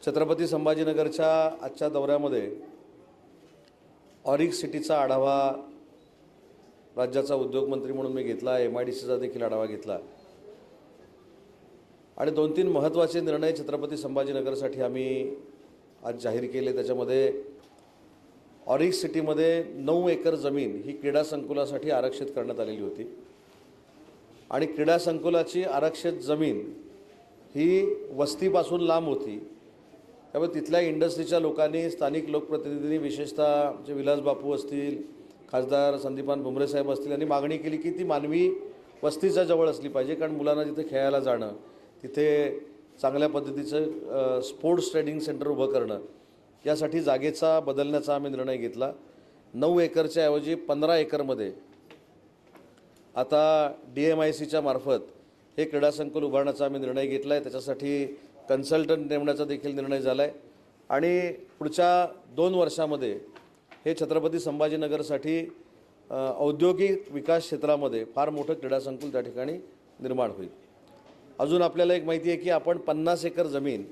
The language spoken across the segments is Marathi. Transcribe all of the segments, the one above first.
छत्रपती संभाजीनगरच्या आजच्या दौऱ्यामध्ये ऑरिक सिटीचा आढावा राज्याचा उद्योगमंत्री म्हणून मी घेतला, MIDCचा देखील आढावा घेतला आणि 2-3 महत्त्वाचे निर्णय छत्रपती संभाजीनगरसाठी आम्ही आज जाहीर केले। त्याच्यामध्ये ऑरिक सिटीमध्ये 9 एकर जमीन ही क्रीडा संकुलासाठी आरक्षित करण्यात आलेली होती आणि क्रीडा संकुलाची आरक्षित जमीन ही वस्तीपासून लांब होती। त्यामुळे तिथल्या इंडस्ट्रीच्या लोकांनी, स्थानिक लोकप्रतिनिधींनी, विशेषतः जे विलास बापू असतील, खासदार संदीपान भुमरे साहेब असतील, यांनी मागणी केली की ती मानवी वस्तीच्या जवळ असली पाहिजे, कारण मुलांना तिथे खेळायला जाणं, तिथे चांगल्या पद्धतीचं स्पोर्ट्स ट्रेनिंग सेंटर उभं करणं, यासाठी जागेचा बदलण्याचा आम्ही निर्णय घेतला। 9 एकरच्या ऐवजी 15 एकरमध्ये आता DMICच्या मार्फत हे क्रीडा संकुल उभारण्याचा आम्ही निर्णय घेतला आहे। त्याच्यासाठी कन्सल्टंट नेमण्याचा देखील निर्णय झाला आहे आणि पुढच्या 2 वर्षामध्ये हे छत्रपती संभाजीनगरसाठी औद्योगिक विकास क्षेत्रामध्ये फार मोठं क्रीडा संकुल त्या ठिकाणी निर्माण होईल। अजून आपल्याला एक माहिती आहे की आपण 50 एकर जमीन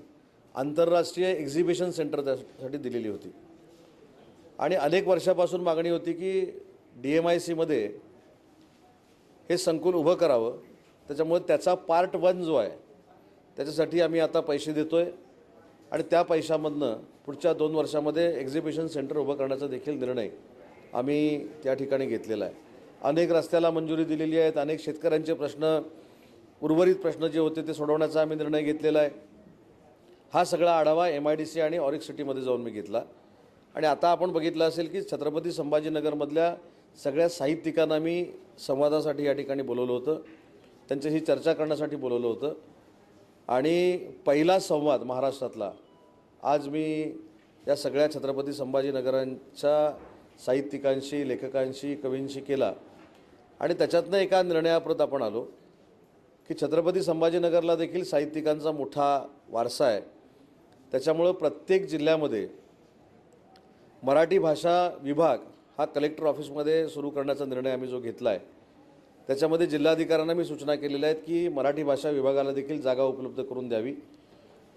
आंतरराष्ट्रीय एक्झिबिशन सेंटर त्यासाठी दिलेली होती आणि अनेक वर्षापासून मागणी होती की DMICमध्ये हे संकुल उभं करावं। त्याच्यामुळे त्याचा पार्ट 1 जो आहे त्याच्यासाठी आम्ही आता पैसे देतोय आणि त्या पैशामधनं पुढच्या 2 वर्षामध्ये एक्झिबिशन सेंटर उभं करण्याचा देखील निर्णय आम्ही त्या ठिकाणी घेतलेला आहे। अनेक रस्त्याला मंजुरी दिलेली आहे, अनेक शेतकऱ्यांचे प्रश्न, उर्वरित प्रश्न जे होते ते सोडवण्याचा आम्ही निर्णय घेतलेला आहे। हा सगळा आढावा MIDC आणि ऑरिक सिटीमध्ये जाऊन मी घेतला आणि आता आपण बघितलं असेल की छत्रपती संभाजीनगरमधल्या सगळ्या साहित्यिकांना मी संवादासाठी या ठिकाणी बोलवलं होतं, त्यांच्याशी चर्चा करण्यासाठी बोलवलं होतं आणि पहिला संवाद महाराष्ट्रातला आज मी या सगळ्या छत्रपती संभाजीनगरांच्या साहित्यिकांशी, लेखकांशी, कवींशी केला आणि त्याच्यातनं एका निर्णयाप्रत आपण आलो की छत्रपती संभाजीनगरला देखील साहित्यिकांचा मोठा वारसा आहे। त्याच्यामुळं प्रत्येक जिल्ह्यामध्ये मराठी भाषा विभाग हा कलेक्टर ऑफिसमध्ये सुरू करण्याचा निर्णय आम्ही जो घेतला आहे, त्याच्यामध्ये जिल्हाधिकाऱ्यांना मी सूचना केलेल्या आहेत की मराठी भाषा विभागाला देखील जागा उपलब्ध करून द्यावी।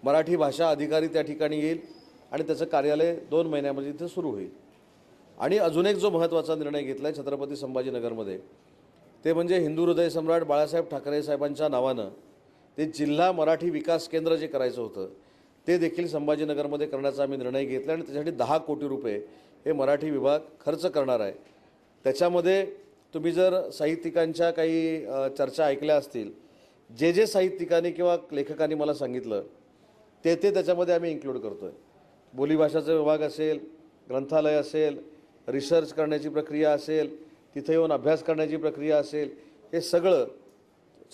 मराठी भाषा अधिकारी त्या ठिकाणी येईल आणि त्याचं कार्यालय 2 महिन्यामध्ये इथे सुरू होईल। आणि अजून एक जो महत्त्वाचा निर्णय घेतला आहे छत्रपती संभाजीनगरमध्ये, ते म्हणजे हिंदू हृदय सम्राट बाळासाहेब ठाकरे साहेबांच्या नावानं ते जिल्हा मराठी विकास केंद्र जे करायचं होतं ते देखील संभाजीनगरमध्ये करण्याचा आम्ही निर्णय घेतला आणि त्यासाठी 10 कोटी रुपये हे मराठी विभाग खर्च करणार आहे। त्याच्यामध्ये तुम्ही जर साहित्यिकांच्या काही चर्चा ऐकल्या असतील, जे साहित्यिकांनी किंवा लेखकांनी मला सांगितलं ते त्याच्यामध्ये आम्ही इन्क्लूड करतो आहे। बोलीभाषाचा विभाग असेल, ग्रंथालय असेल, रिसर्च करण्याची प्रक्रिया असेल, तिथे येऊन अभ्यास करण्याची प्रक्रिया असेल, हे सगळं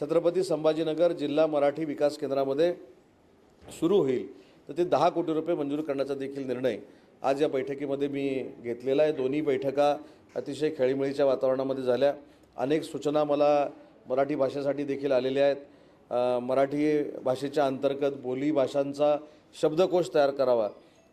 छत्रपती संभाजीनगर जिल्हा मराठी विकास केंद्रामध्ये सुरू होईल। तर ते 10 कोटी रुपये मंजूर करण्याचा देखील निर्णय आज या बैठकीमध्ये मी घेतलेला आहे। दोन्ही बैठका अतिशय खेळीमेळीच्या वातावरणामध्ये झाल्या। अनेक सूचना मला मराठी भाषेसाठी देखील आलेल्या आहेत। मराठी भाषेच्या अंतर्गत बोली भाषांचा शब्दकोश तयार करावा,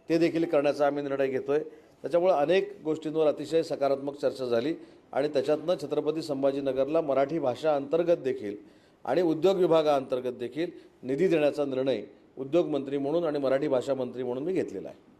ते देखील करण्याचा आम्ही निर्णय घेतो आहे। त्याच्यामुळे अनेक गोष्टींवर अतिशय सकारात्मक चर्चा झाली आणि त्याच्यातनं छत्रपती संभाजीनगरला मराठी भाषा अंतर्गत देखील आणि उद्योग विभागाअंतर्गत देखील निधी देण्याचा निर्णय उद्योगमंत्री म्हणून आणि मराठी भाषा मंत्री म्हणून मी घेतलेला आहे।